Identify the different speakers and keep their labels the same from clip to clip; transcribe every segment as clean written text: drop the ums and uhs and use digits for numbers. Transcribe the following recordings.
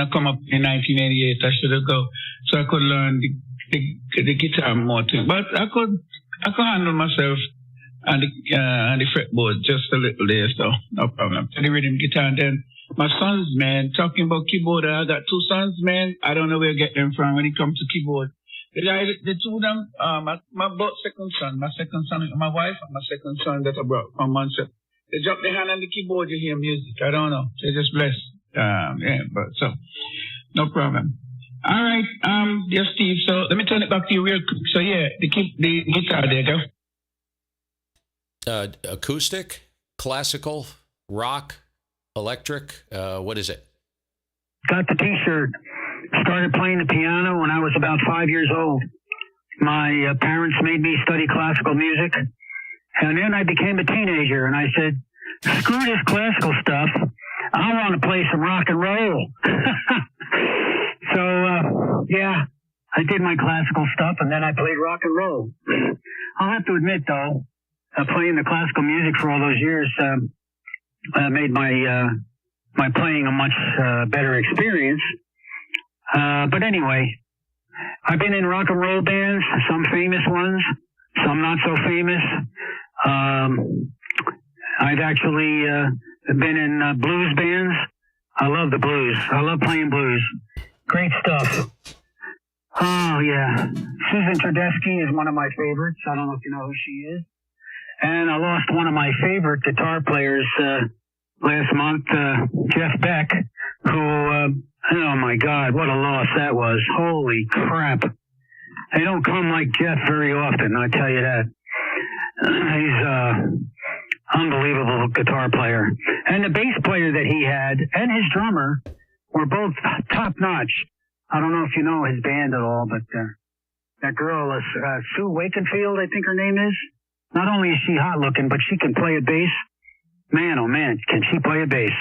Speaker 1: couldn't have come up in 1988. I should have go so I could learn the guitar more thing. But I could handle myself and the fretboard just a little there, so no problem. So the rhythm guitar, and then my sons, man, talking about keyboard. I got two sons, man. I don't know where to get them from when it comes to keyboard. The two of them, my both second son, my wife, and my second son that I brought from Montreal. They drop their hand on the keyboard, you hear music. I don't know. They're just blessed. Yeah, but so no problem. All right, yes, Steve. So let me turn it back to you real quick. So yeah, the guitar there, go.
Speaker 2: Acoustic, classical, rock, electric. What is it?
Speaker 3: Got the T-shirt. Started playing the piano when I was about 5 years old. My parents made me study classical music. And then I became a teenager, and I said, screw this classical stuff. I want to play some rock and roll. So, yeah, I did my classical stuff, and then I played rock and roll. I'll have to admit, though, playing the classical music for all those years made my playing a much better experience. But anyway, I've been in rock and roll bands, some famous ones, some not so famous. I've actually been in blues bands. I love the blues. I love playing blues. Great stuff. Oh, yeah. Susan Tedeschi is one of my favorites. I don't know if you know who she is. And I lost one of my favorite guitar players last month, Jeff Beck, who, oh my God, what a loss that was. Holy crap. They don't come like Jeff very often, I tell you that. He's unbelievable guitar player. And the bass player that he had and his drummer were both top notch. I don't know if you know his band at all, but that girl is Sue Wakenfield, I think her name is. Not only is she hot looking, but she can play a bass. Man, oh man, can she play a bass?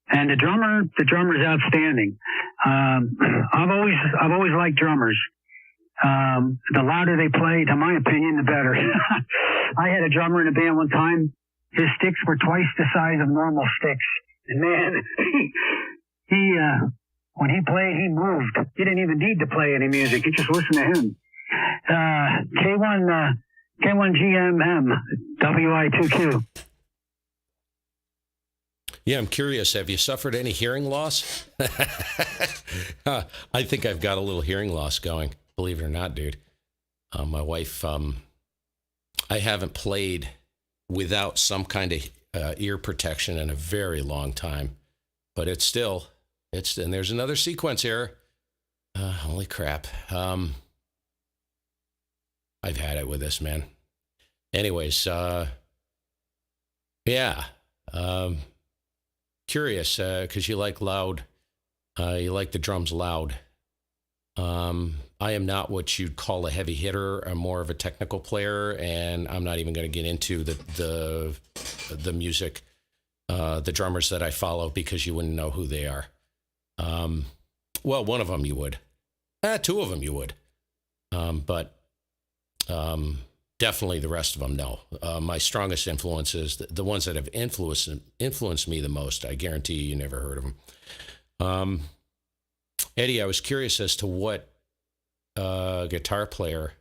Speaker 3: And the drummer's outstanding. I've always liked drummers. The louder they played, in my opinion, the better. I had a drummer in a band one time. His sticks were twice the size of normal sticks. And man, he when he played, he moved. He didn't even need to play any music. You just listen to him. K1GMM, WI2Q.
Speaker 2: Yeah, I'm curious. Have you suffered any hearing loss? I think I've got a little hearing loss going, believe it or not, dude. My wife, I haven't played without some kind of ear protection in a very long time, but and there's another sequence error. Holy crap. I've had it with this, man. Anyways, yeah. Curious, because you like loud, you like the drums loud. I am not what you'd call a heavy hitter. I'm more of a technical player, and I'm not even going to get into the music, the drummers that I follow, because you wouldn't know who they are. Well, one of them you would. Two of them you would. But definitely the rest of them, no. My strongest influences, the ones that have influenced me the most, I guarantee you never heard of them. Eddie, I was curious as to what guitar player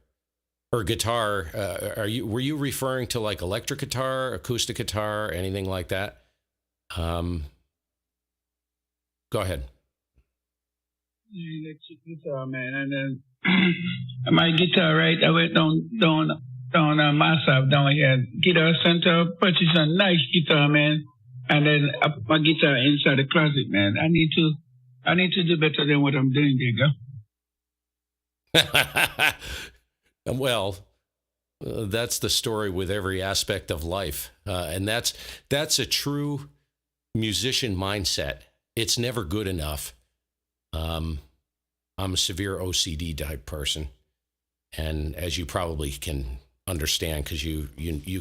Speaker 2: or guitar were you referring to, like electric guitar, acoustic guitar, anything like that? Go ahead.
Speaker 1: Electric guitar, man, and then my guitar, right? I went down myself down here, Guitar Center, purchased a nice guitar, man, and then I put my guitar inside the closet, man. I need to do better than what I'm doing there, go.
Speaker 2: Well, that's the story with every aspect of life, and that's a true musician mindset. It's never good enough. I'm a severe OCD type person, and as you probably can understand, because you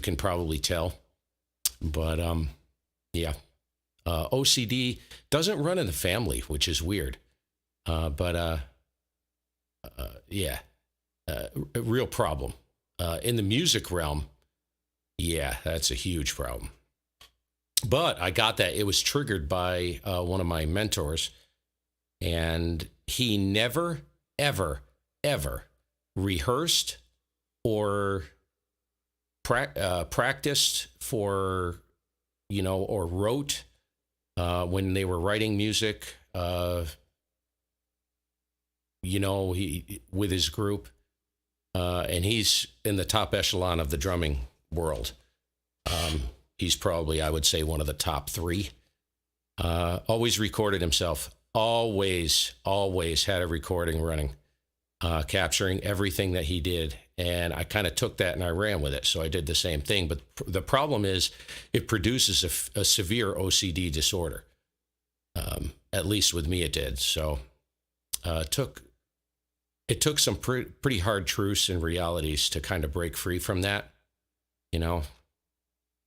Speaker 2: can probably tell, but yeah, OCD doesn't run in the family, which is weird, but yeah, a real problem in the music realm. Yeah, that's a huge problem. But I got that. It was triggered by one of my mentors. And he never, ever, ever rehearsed or practiced for, or wrote when they were writing music, he with his group. And he's in the top echelon of the drumming world. He's probably, I would say, one of the top three. Always recorded himself. Always had a recording running, capturing everything that he did. And I kind of took that and I ran with it. So I did the same thing. But the problem is it produces a severe OCD disorder. At least with me it did. So it took some pretty hard truths and realities to kind of break free from that,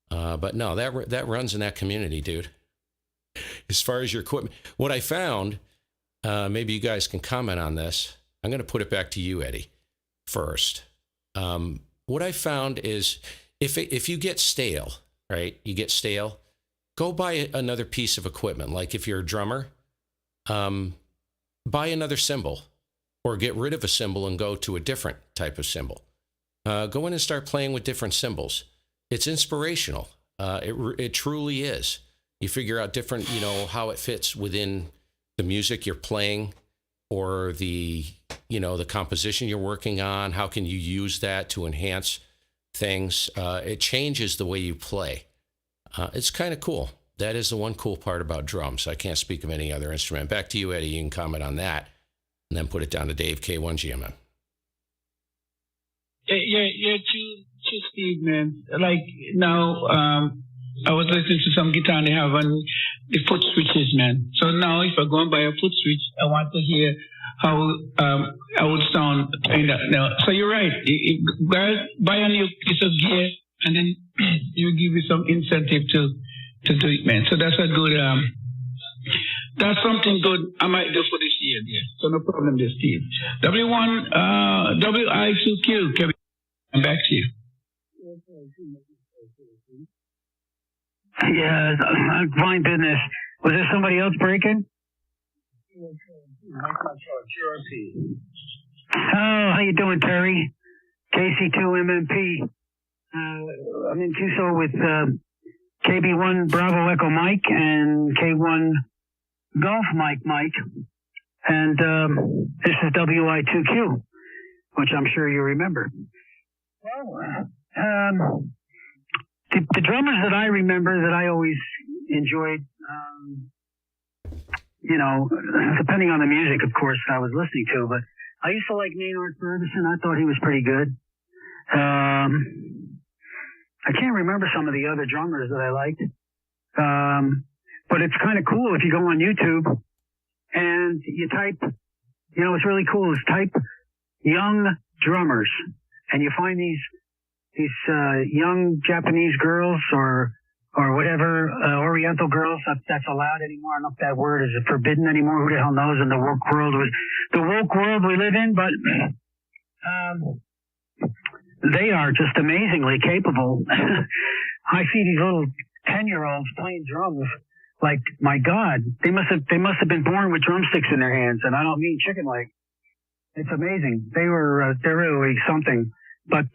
Speaker 2: But no, that runs in that community, dude. As far as your equipment, what I found, maybe you guys can comment on this. I'm going to put it back to you, Eddie, first. What I found is if you get stale, right? You get stale, go buy another piece of equipment. Like if you're a drummer, buy another cymbal or get rid of a cymbal and go to a different type of cymbal. Go in and start playing with different cymbals. It's inspirational. It truly is. You figure out different, how it fits within the music you're playing or the composition you're working on. How can you use that to enhance things? It changes the way you play. It's kind of cool. That is the one cool part about drums. I can't speak of any other instrument. Back to you, Eddie. You can comment on that and then put it down to Dave, K1GMM.
Speaker 1: Yeah, true, Steve, man. Like now, I was listening to some guitar and they have the foot switches, man. So now if I go and buy a foot switch, I want to hear how I would sound. So you're right. Buy a new piece of gear and then you give you some incentive to do it, man. So that's a good, that's something good I might do for this year, yeah. So no problem there, Steve. W1, WI2Q, Kevin, I'm back to you.
Speaker 3: Yeah, fine business. Was there somebody else breaking? Oh, how you doing, Terry? KC2MMP. I'm in Tucson with KB1 Bravo Echo Mike and K1 Golf Mike. And this is WI2Q, which I'm sure you remember. Well, the drummers that I remember that I always enjoyed, depending on the music, of course, I was listening to, but I used to like Maynard Ferguson. I thought he was pretty good. I can't remember some of the other drummers that I liked. But it's kind of cool if you go on YouTube and you type, it's really cool is type young drummers and you find these young Japanese girls or whatever, Oriental girls, that's allowed anymore. I don't know if that word is forbidden anymore. Who the hell knows in the woke world we live in, but, they are just amazingly capable. I see these little 10-year-olds playing drums. Like, my God, they must have been born with drumsticks in their hands, and I don't mean chicken leg. It's amazing. They're really something. But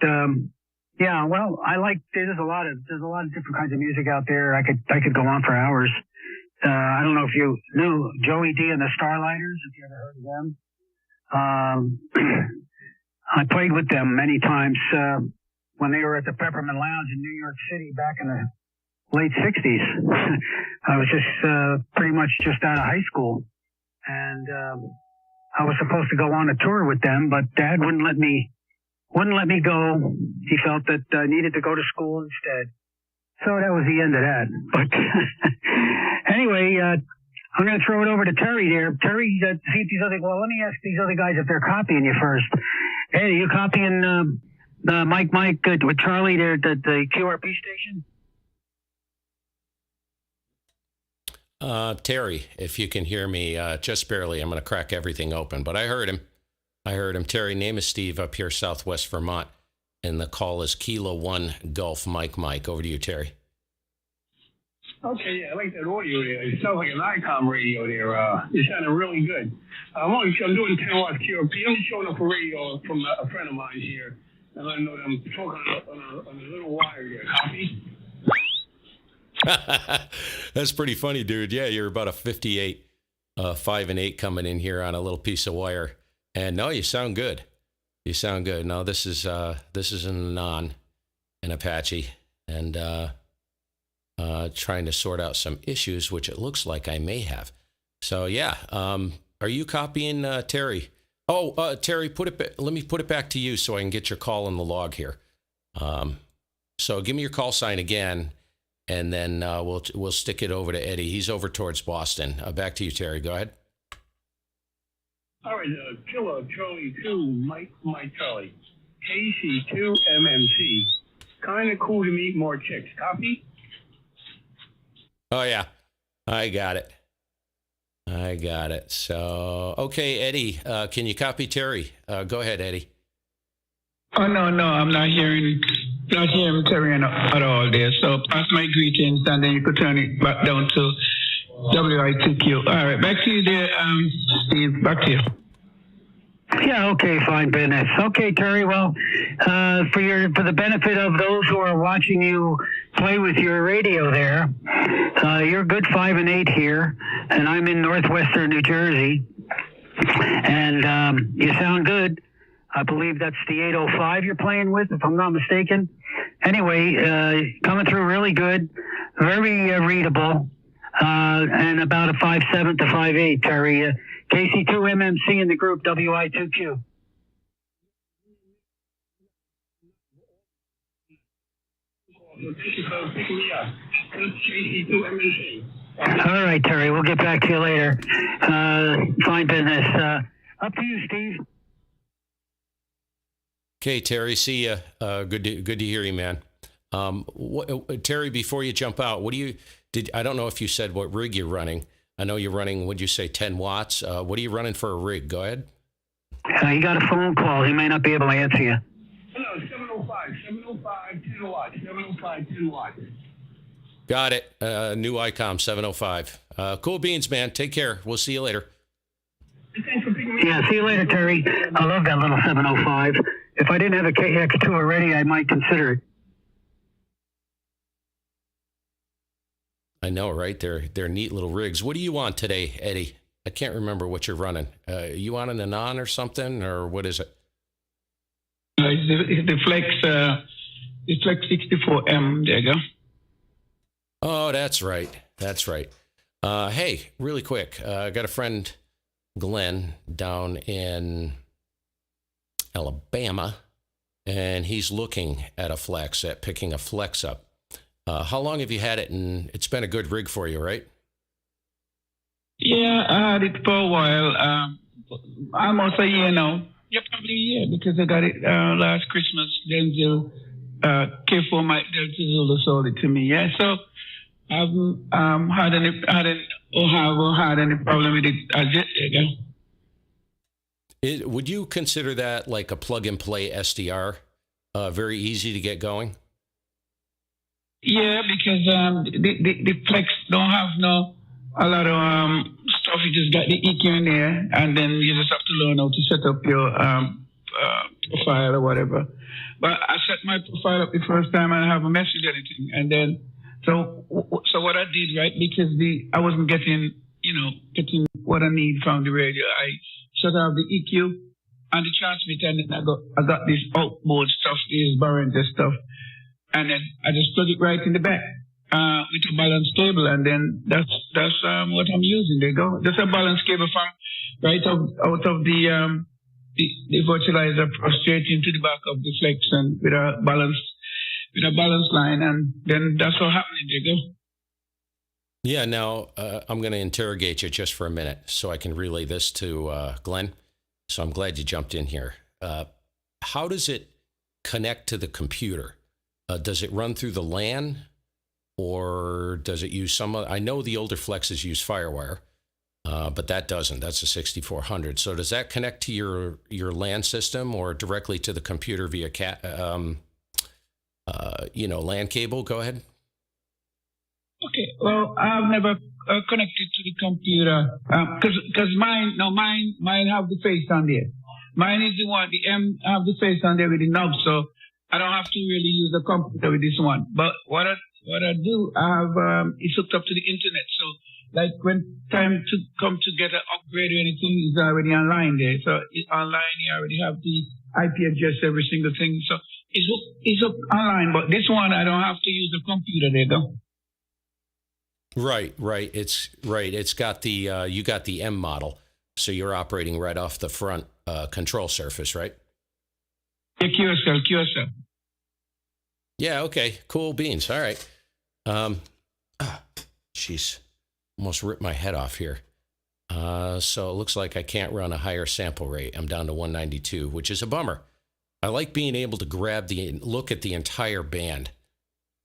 Speaker 3: yeah, well, there's a lot of different kinds of music out there. I could go on for hours. I don't know if you knew Joey D and the Starlighters, if you ever heard of them. I played with them many times when they were at the Peppermint Lounge in New York City back in the late 60s. I was pretty much just out of high school. And I was supposed to go on a tour with them, but Dad wouldn't let me go. He felt that I needed to go to school instead. So that was the end of that. But anyway, I'm going to throw it over to Terry there. Terry, see if these let me ask these other guys if they're copying you first. Hey, are you copying Mike with Charlie there at the QRP station?
Speaker 2: Terry, if you can hear me, just barely, I'm going to crack everything open, but I heard him. Terry, name is Steve up here, Southwest Vermont, and the call is Kilo 1 Golf Mike. Over to you, Terry.
Speaker 4: Okay, yeah, I like that audio there. It sounds like an ICOM radio there. It sounded really good. I'm doing 10 watts QRP. I'm just showing up a radio from a friend of mine here. And let him know that I'm talking on a little wire there. Copy?
Speaker 2: That's pretty funny, dude. Yeah, you're about a 58, 5 and 8 coming in here on a little piece of wire. And no, you sound good. You sound good. No, this is an ANAN, an Apache, and trying to sort out some issues, which it looks like I may have. So yeah, are you copying Terry? Oh, Terry, let me put it back to you so I can get your call in the log here. So give me your call sign again, and then we'll stick it over to Eddie. He's over towards Boston. Back to you, Terry. Go ahead.
Speaker 4: All right, Killer Charlie 2, Mike Charlie, KC2 MMC. Kind of cool to meet more chicks. Copy?
Speaker 2: Oh, yeah. I got it. So, okay, Eddie, can you copy Terry? Go ahead, Eddie.
Speaker 1: Oh, no, I'm not hearing Terry at all there. So pass my greetings, and then you could turn it back down to WI2Q. All right, back to you there, Steve. Back to you.
Speaker 3: Yeah, okay, fine, business. Okay, Terry, well, for the benefit of those who are watching you play with your radio there, you're good 5 and 8 here, and I'm in northwestern New Jersey, and you sound good. I believe that's the 805 you're playing with, if I'm not mistaken. Anyway, coming through really good, very readable, and about a 5.7 to 5.8, Terry. KC2 MMC in the group WI2Q.
Speaker 4: Thank you for picking me up. KC2 MMC.
Speaker 3: All right, Terry. We'll get back to you later. Fine business. Up to you, Steve.
Speaker 2: Okay, Terry. See ya. Good to hear you, man. Terry, before you jump out, I don't know if you said what rig you're running. I know you're running, would you say 10 watts? What are you running for a rig? Go ahead.
Speaker 3: He got a phone call. He may not be able to answer you.
Speaker 4: No, 705, 10 watts, 705, 10 watts.
Speaker 2: Got it. New ICOM 705. Cool beans, man. Take care. We'll see you later.
Speaker 4: Thanks for picking me up.
Speaker 3: Yeah, see you later, Terry. I love that little 705. If I didn't have a KX2 already, I might consider it.
Speaker 2: I know, right? They're neat little rigs. What do you want today, Eddie? I can't remember what you're running. You want an ANAN or something, or what is it?
Speaker 1: It's the Flex 64M. There you go.
Speaker 2: Oh, that's right. Hey, really quick. I got a friend, Glenn, down in Alabama, and he's looking at picking a Flex up. How long have you had it? And it's been a good rig for you, right?
Speaker 1: Yeah, I had it for a while. Almost a year now. Yeah, probably a year, because I got it last Christmas. Denzel K4 Mike Delta Zulu sold it to me. Yeah, so I haven't had any problem with it as yet. There you go.
Speaker 2: Would you consider that like a plug and play SDR? Very easy to get going?
Speaker 1: Yeah, because the Flex don't have a lot of stuff. You just got the EQ in there, and then you just have to learn how to set up your profile or whatever. But I set my profile up the first time, and I haven't messed with anything. And then, so what I did, right, because I wasn't getting what I need from the radio, I shut off the EQ and the transmitter, and then I got this outboard stuff, this Barrenter stuff. And then I just plug it right in the back with a balance cable, and then that's what I'm using. There you go. That's a balance cable from right out of the virtualizer straight into the back of the Flex, and with a balance line, and then that's what happening. There you go.
Speaker 2: Yeah. Now I'm going to interrogate you just for a minute so I can relay this to Glenn. So I'm glad you jumped in here. How does it connect to the computer? Does it run through the LAN, or does it use some? I know the older Flexes use FireWire, but that doesn't. That's a 6400. So does that connect to your LAN system, or directly to the computer via LAN cable? Go ahead.
Speaker 1: Well, I've never connected to the computer because mine have the face on there. Mine is the one, the M have the face on there with the knob, so I don't have to really use the computer with this one. But what I do, I have it's hooked up to the internet, so like when time to come to get an upgrade or anything is already online there. So it's online, you already have the IP address, every single thing. So it's hooked online, but this one I don't have to use the computer there though.
Speaker 2: Right. It's got the you got the M model, so you're operating right off the front control surface, right?
Speaker 1: Yeah, QSL.
Speaker 2: Yeah. Okay. Cool beans. All right. Jeez, almost ripped my head off here. So it looks like I can't run a higher sample rate. I'm down to 192, which is a bummer. I like being able to look at the entire band.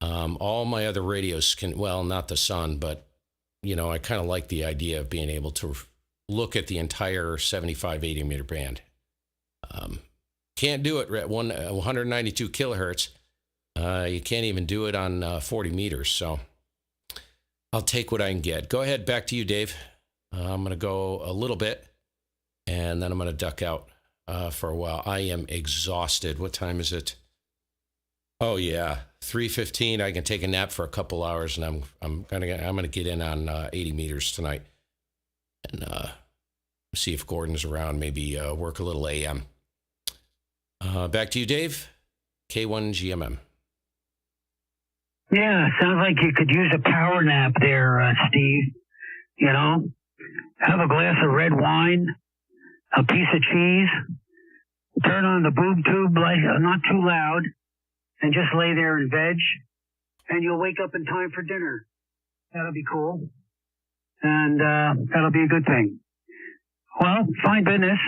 Speaker 2: All my other radios can, well, not the Sun, but, I kind of like the idea of being able to look at the entire 75, 80 meter band. Can't do it at 192 kilohertz. You can't even do it on 40 meters. So I'll take what I can get. Go ahead. Back to you, Dave. I'm going to go a little bit and then I'm going to duck out for a while. I am exhausted. What time is it? Oh yeah, 3:15. I can take a nap for a couple hours, and I'm gonna get in on 80 meters tonight, and see if Gordon's around. Maybe work a little AM. Back to you, Dave. K1GMM.
Speaker 3: Yeah, sounds like you could use a power nap there, Steve. Have a glass of red wine, a piece of cheese, turn on the boob tube, not too loud, and just lay there and veg, and you'll wake up in time for dinner. That'll be cool. And that'll be a good thing. Well, fine business.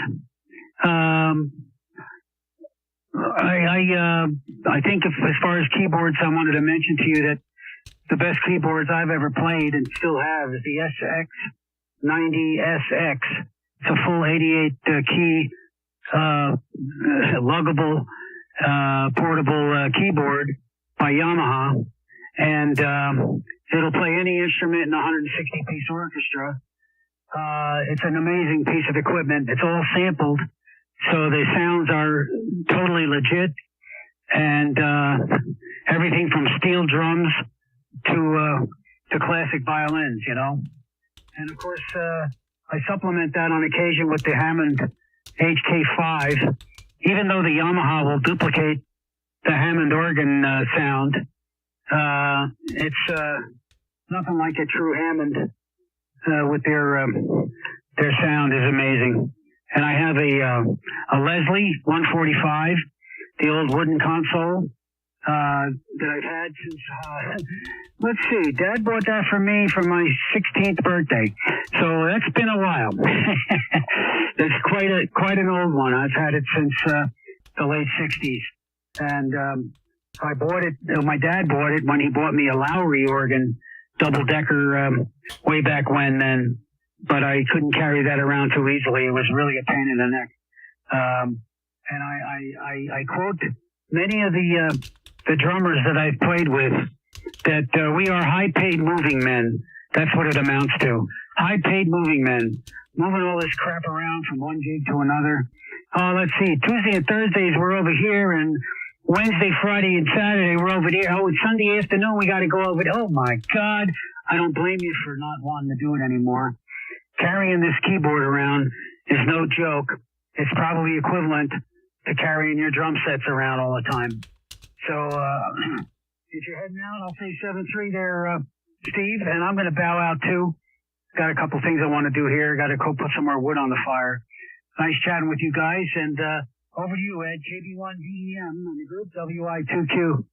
Speaker 3: I think as far as keyboards, I wanted to mention to you that the best keyboards I've ever played and still have is the SX90SX. It's a full 88 key, luggable, portable keyboard by Yamaha, and it'll play any instrument in a 160-piece orchestra. It's an amazing piece of equipment. It's all sampled, so the sounds are totally legit, and everything from steel drums to classic violins, And of course, I supplement that on occasion with the Hammond HK5. Even though the Yamaha will duplicate the Hammond organ sound, it's nothing like a true Hammond with their sound is amazing. And I have a Leslie 145, the old wooden console that I've had since, let's see, Dad bought that for me for my 16th birthday. So that's been a while. It's quite an old one. I've had it since the late 60s. And I bought it, my dad bought it when he bought me a Lowry organ, double-decker, way back when then. But I couldn't carry that around too easily. It was really a pain in the neck. And I quote many of the drummers that I've played with that we are high-paid moving men. That's what it amounts to. High-paid moving men. Moving all this crap around from one gig to another. Oh, let's see. Tuesday and Thursdays we're over here, and Wednesday, Friday, and Saturday we're over there. Oh, and Sunday afternoon we got to go over there. Oh, my God. I don't blame you for not wanting to do it anymore. Carrying this keyboard around is no joke. It's probably equivalent to carrying your drum sets around all the time. So, if you're heading out, I'll say 7-3 there, Steve, and I'm going to bow out too. Got a couple things I want to do here. Got to go put some more wood on the fire. Nice chatting with you guys, and over to you, Ed. KB1DEM on the group, WI2Q.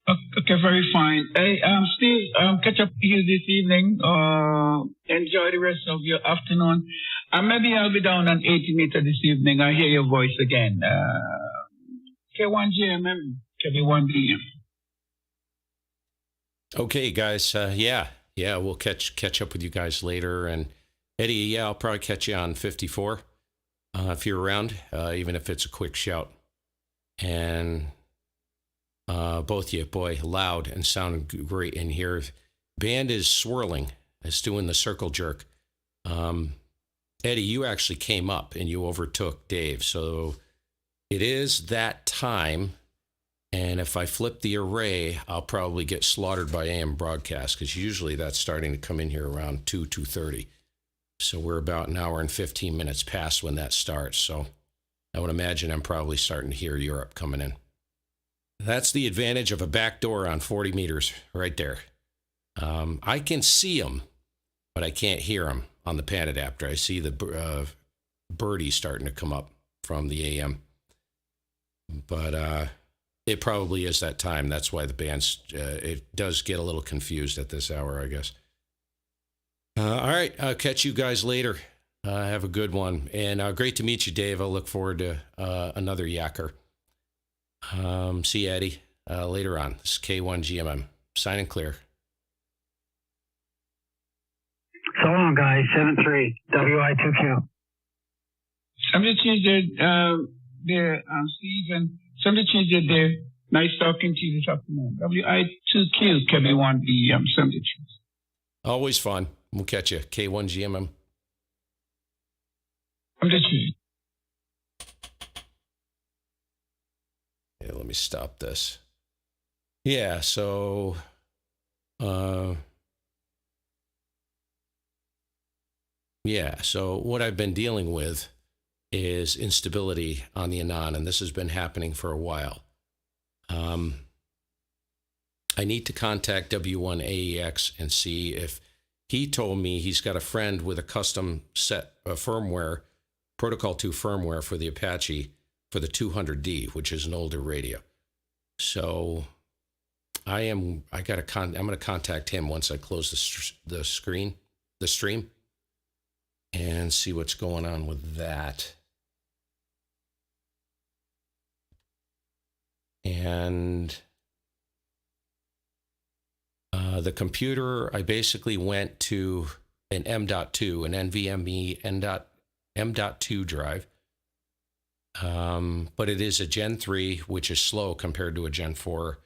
Speaker 1: Okay, very fine. Hey, Steve, catch up with you this evening. Enjoy the rest of your afternoon. Maybe I'll be down on 80 meter this evening. I hear your voice again. K1GMM, KB1DM.
Speaker 2: Okay, guys. Yeah, we'll catch up with you guys later. And Eddie, yeah, I'll probably catch you on 54 if you're around, even if it's a quick shout. And both of you, boy, loud and sounding great in here. Band is swirling. It's doing the circle jerk. Eddie, you actually came up and you overtook Dave. So it is that time. And if I flip the array, I'll probably get slaughtered by AM broadcast, because usually that's starting to come in here around 2:30. So we're about an hour and 15 minutes past when that starts. So I would imagine I'm probably starting to hear Europe coming in. That's the advantage of a back door on 40 meters right there. I can see them, but I can't hear them on the pan adapter. I see the birdie starting to come up from the AM. But it probably is that time. That's why the band's, it does get a little confused at this hour, I guess. All right, I'll catch you guys later. Have a good one. And great to meet you, Dave. I'll look forward to another yacker. See you, Eddie, later on. This is K1GMM. Signing clear.
Speaker 3: So long, guys. 7-3, WI2Q.
Speaker 1: Somebody changed their Stephen. Somebody changed it there. Nice talking to you this afternoon. WI2Q, KB1B, somebody changed.
Speaker 2: Always fun. We'll catch you. K1GMM.
Speaker 1: Somebody changed.
Speaker 2: Yeah, let me stop this. Yeah, so so what I've been dealing with is instability on the ANAN, and this has been happening for a while. I need to contact W1AEX and see if he told me he's got a friend with a custom set of firmware, Protocol 2 firmware for the Apache for the 200D, which is an older radio. So I'm going to contact him once I close the stream, and see what's going on with that. And the computer, I basically went to an M.2, an NVMe M.2 drive. But it is a Gen 3, which is slow compared to a Gen 4.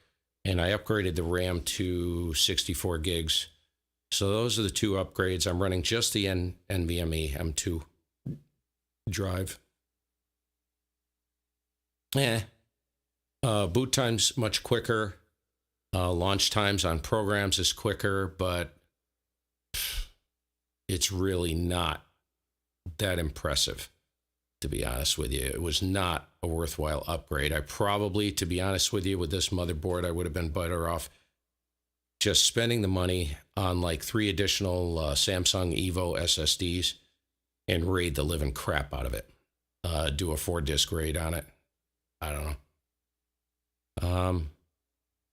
Speaker 2: And I upgraded the RAM to 64 gigs. So those are the two upgrades. I'm running just the NVMe M2 drive. Boot time's much quicker. Launch times on programs is quicker, but it's really not that impressive, to be honest with you. It was not a worthwhile upgrade. I probably, to be honest with you, with this motherboard, I would have been better off just spending the money on like 3 additional Samsung Evo SSDs and RAID the living crap out of it. Do a 4-disk RAID on it. I don't know.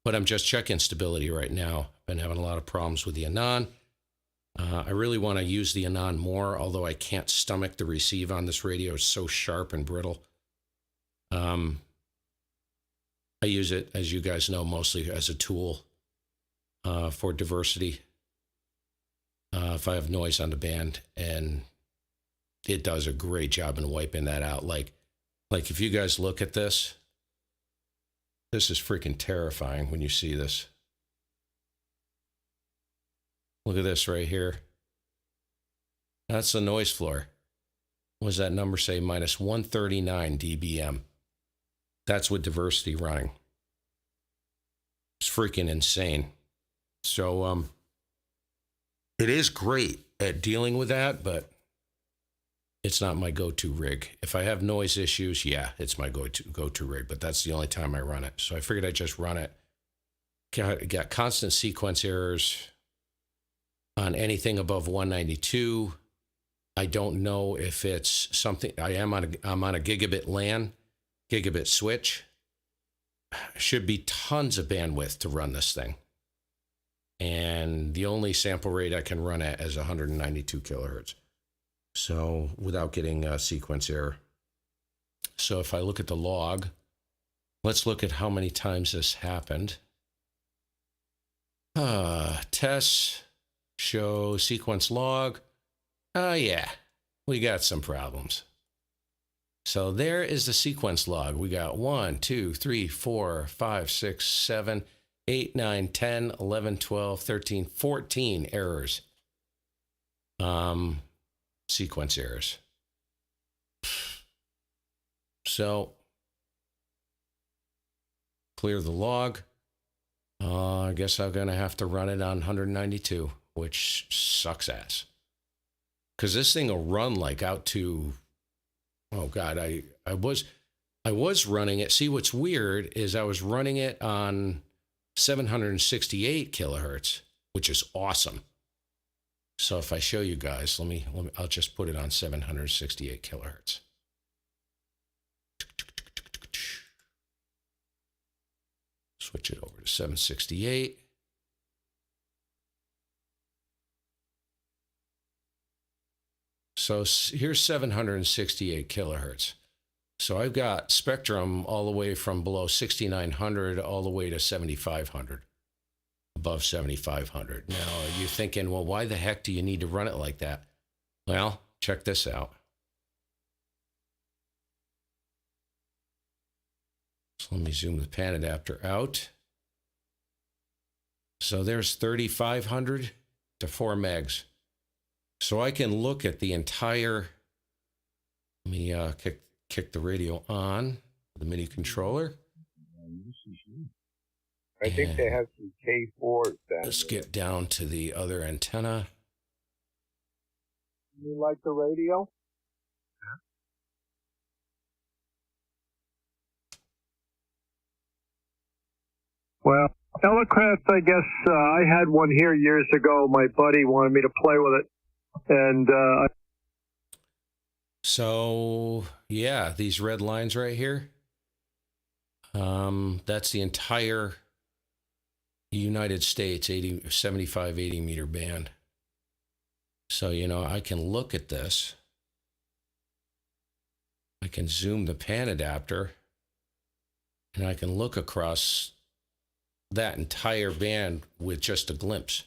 Speaker 2: But I'm just checking stability right now. Been having a lot of problems with the ANAN. I really want to use the ANAN more, although I can't stomach the receive on this radio. It's so sharp and brittle. I use it, as you guys know, mostly as a tool for diversity. If I have noise on the band, and it does a great job in wiping that out. Like if you guys look at this, this is freaking terrifying when you see this. Look at this right here. That's the noise floor. What does that number say? Minus 139 dBm. That's with diversity running. It's freaking insane. So it is great at dealing with that, but it's not my go-to rig. If I have noise issues, yeah, it's my go-to rig, but that's the only time I run it. So I figured I'd just run it. Got constant sequence errors on anything above 192. I don't know if it's something. I'm on a gigabit LAN, gigabit switch. Should be tons of bandwidth to run this thing. And the only sample rate I can run at is 192 kilohertz. So without getting a sequence error. So if I look at the log, let's look at how many times this happened. Tests show sequence log. Yeah, we got some problems. So there is the sequence log. We got 1, 2, 3, 4, 5, 6, 7, 8, 9, 10, 11, 12, 13, 14 errors. Sequence errors. So, clear the log. I guess I'm going to have to run it on 192, which sucks ass. Because this thing will run like out to, oh God, I was running it. See, what's weird is I was running it on 768 kilohertz, which is awesome. So if I show you guys, I'll just put it on 768 kilohertz. Switch it over to 768. So here's 768 kilohertz. So I've got spectrum all the way from below 6,900 all the way to 7,500, above 7,500. Now you're thinking, well, why the heck do you need to run it like that? Well, check this out. So let me zoom the pan adapter out. So there's 3,500 to 4 megs. So I can look at the entire, let me kick the radio on, the MIDI controller.
Speaker 5: I think they have some K4s down
Speaker 2: Let's
Speaker 5: there.
Speaker 2: get down to the other antenna.
Speaker 5: You like the radio? Well, Elecraft, I guess I had one here years ago. My buddy wanted me to play with it. And
Speaker 2: So, yeah, these red lines right here, that's the entire United States 75, 80 meter band. So, you know, I can look at this. I can zoom the pan adapter, and I can look across that entire band with just a glimpse.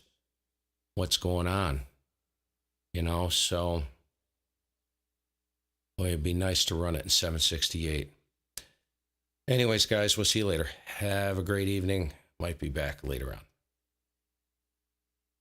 Speaker 2: What's going on? You know, so boy, it'd be nice to run it in 768. Anyways, guys, we'll see you later. Have a great evening. Might be back later on.